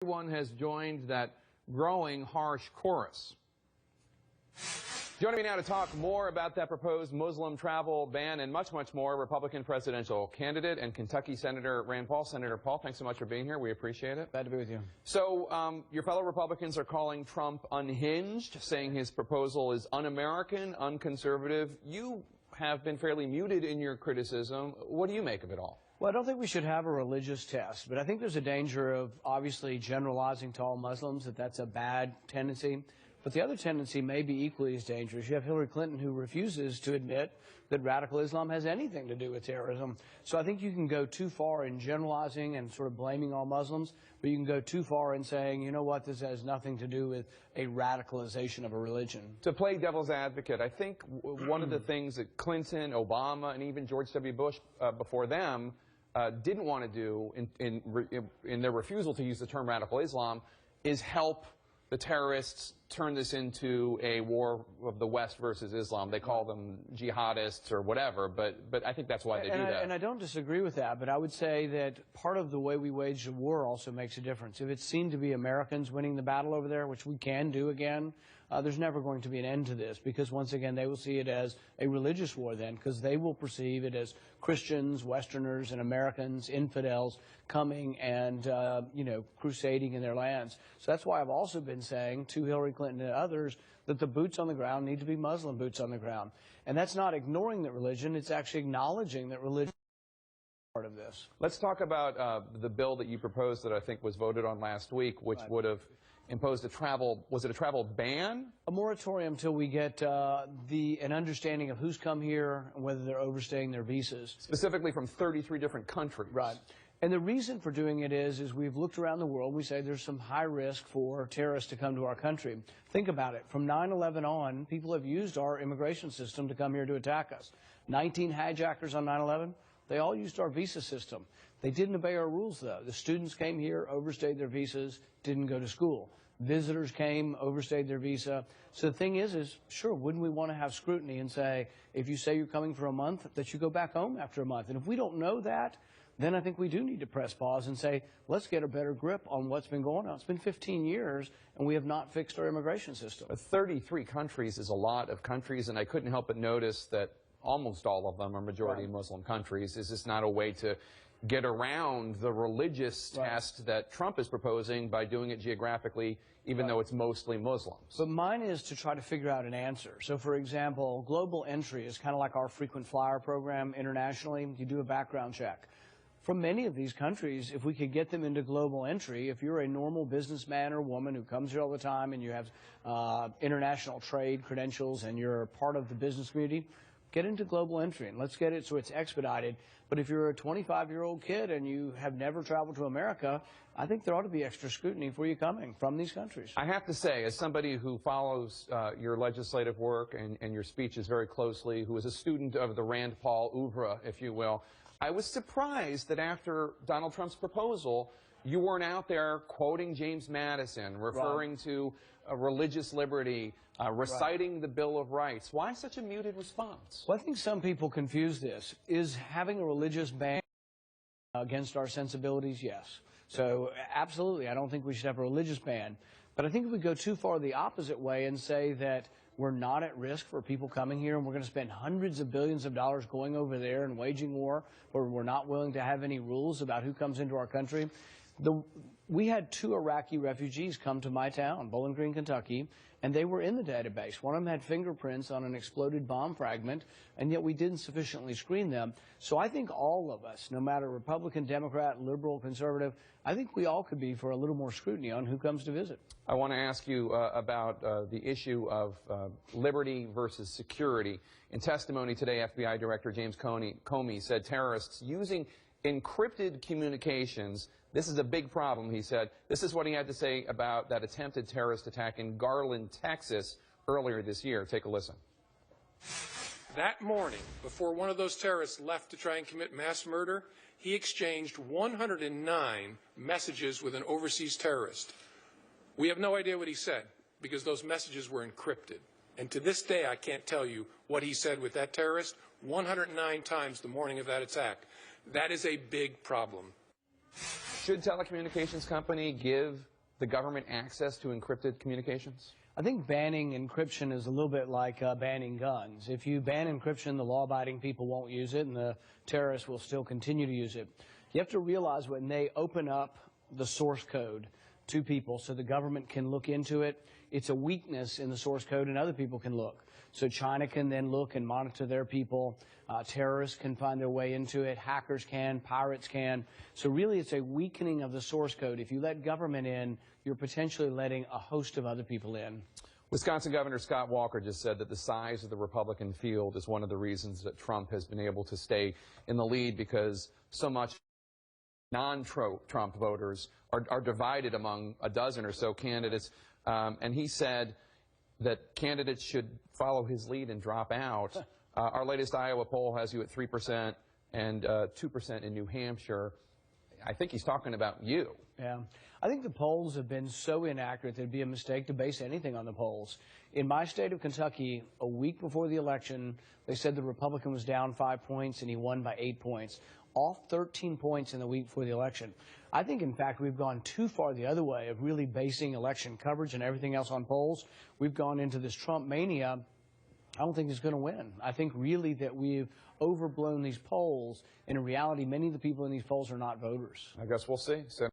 Everyone has joined that growing harsh chorus. Joining me now to talk more about that proposed Muslim travel ban and much, much more, Republican presidential candidate and Kentucky Senator Rand Paul. Senator Paul, thanks so much for being here. We appreciate it. Glad to be with you. So your fellow Republicans are calling Trump unhinged, saying his proposal is un-American, unconservative. You have been fairly muted in your criticism. What do you make of it all? Well, I don't think we should have a religious test, but I think there's a danger of obviously generalizing to all Muslims, that's a bad tendency. But the other tendency may be equally as dangerous. You have Hillary Clinton, who refuses to admit that radical Islam has anything to do with terrorism. So I think you can go too far in generalizing and sort of blaming all Muslims, but you can go too far in saying, you know what, this has nothing to do with a radicalization of a religion. To play devil's advocate, I think one of the things that Clinton, Obama, and even George W. Bush before them didn't want to do in their refusal to use the term radical Islam is help the terrorists turn this into a war of the West versus Islam. They call them jihadists or whatever, but I think that's why they do that. And I don't disagree with that, but I would say that part of the way we wage the war also makes a difference. If it's seen to be Americans winning the battle over there, which we can do again, there's never going to be an end to this, because once again they will see it as a religious war then, because they will perceive it as Christians, Westerners, and Americans, infidels, coming and crusading in their lands. So that's why I've also been saying to Hillary Clinton and others that the boots on the ground need to be Muslim boots on the ground. And that's not ignoring that religion, it's actually acknowledging that religion is part of this. Let's talk about the bill that you proposed that I think was voted on last week, which would have imposed a travel, was it a travel ban? A moratorium until we get an understanding of who's come here and whether they're overstaying their visas. Specifically from 33 different countries. Right. And the reason for doing it is we've looked around the world. We say there's some high risk for terrorists to come to our country. Think about it. From 9/11 on, people have used our immigration system to come here to attack us. 19 hijackers on 9/11, they all used our visa system. They didn't obey our rules, though. The students came here, overstayed their visas, didn't go to school. Visitors came, overstayed their visa. So the thing is sure, wouldn't we want to have scrutiny and say, if you say you're coming for a month, that you go back home after a month? And if we don't know that, then I think we do need to press pause and say, let's get a better grip on what's been going on. It's been 15 years, and we have not fixed our immigration system. 33 countries is a lot of countries, and I couldn't help but notice that almost all of them are majority Muslim countries. Is this not a way to get around the religious test that Trump is proposing by doing it geographically, even though it's mostly Muslims? But mine is to try to figure out an answer. So, for example, global entry is kind of like our frequent flyer program internationally. You do a background check. From many of these countries, if we could get them into global entry, if you're a normal businessman or woman who comes here all the time and you have international trade credentials and you're part of the business community, get into global entry and let's get it so it's expedited. But if you're a 25-year-old kid and you have never traveled to America, I think there ought to be extra scrutiny for you coming from these countries. I have to say, as somebody who follows your legislative work and your speeches very closely, who is a student of the Rand Paul oeuvre, if you will, I was surprised that after Donald Trump's proposal, you weren't out there quoting James Madison, referring to religious liberty, reciting the Bill of Rights. Why such a muted response? Well, I think some people confuse this. Is having a religious ban against our sensibilities? Yes. So absolutely, I don't think we should have a religious ban. But I think if we go too far the opposite way and say that we're not at risk for people coming here and we're going to spend hundreds of billions of dollars going over there and waging war, where we're not willing to have any rules about who comes into our country. We had 2 Iraqi refugees come to my town, Bowling Green, Kentucky, and they were in the database. One of them had fingerprints on an exploded bomb fragment, and yet we didn't sufficiently screen them. So I think all of us, no matter Republican, Democrat, liberal, conservative, I think we all could be for a little more scrutiny on who comes to visit. I want to ask you about the issue of liberty versus security. In testimony today, FBI Director James Comey said terrorists using encrypted communications. This is a big problem, he said. This is what he had to say about that attempted terrorist attack in Garland, Texas, earlier this year. Take a listen. That morning, before one of those terrorists left to try and commit mass murder, he exchanged 109 messages with an overseas terrorist. We have no idea what he said because those messages were encrypted. And to this day, I can't tell you what he said with that terrorist 109 times the morning of that attack. That is a big problem. Should telecommunications company give the government access to encrypted communications? I think banning encryption is a little bit like banning guns. If you ban encryption, the law-abiding people won't use it, and the terrorists will still continue to use it. You have to realize when they open up the source code to people so the government can look into it, it's a weakness in the source code and other people can look. So China can then look and monitor their people. Terrorists can find their way into it. Hackers can. Pirates can. So really it's a weakening of the source code. If you let government in, you're potentially letting a host of other people in. Wisconsin Governor Scott Walker just said that the size of the Republican field is one of the reasons that Trump has been able to stay in the lead, because so much non-Trump voters are divided among a dozen or so candidates. And he said that candidates should follow his lead and drop out. Our latest Iowa poll has you at 3% and 2% in New Hampshire. I think he's talking about you. Yeah. I think the polls have been so inaccurate that it'd be a mistake to base anything on the polls. In my state of Kentucky, a week before the election, they said the Republican was down 5 points and he won by 8 points. Off 13 points in the week before the election. I think, in fact, we've gone too far the other way of really basing election coverage and everything else on polls. We've gone into this Trump mania. I don't think he's going to win. I think really that we've overblown these polls, and in reality, many of the people in these polls are not voters. I guess we'll see.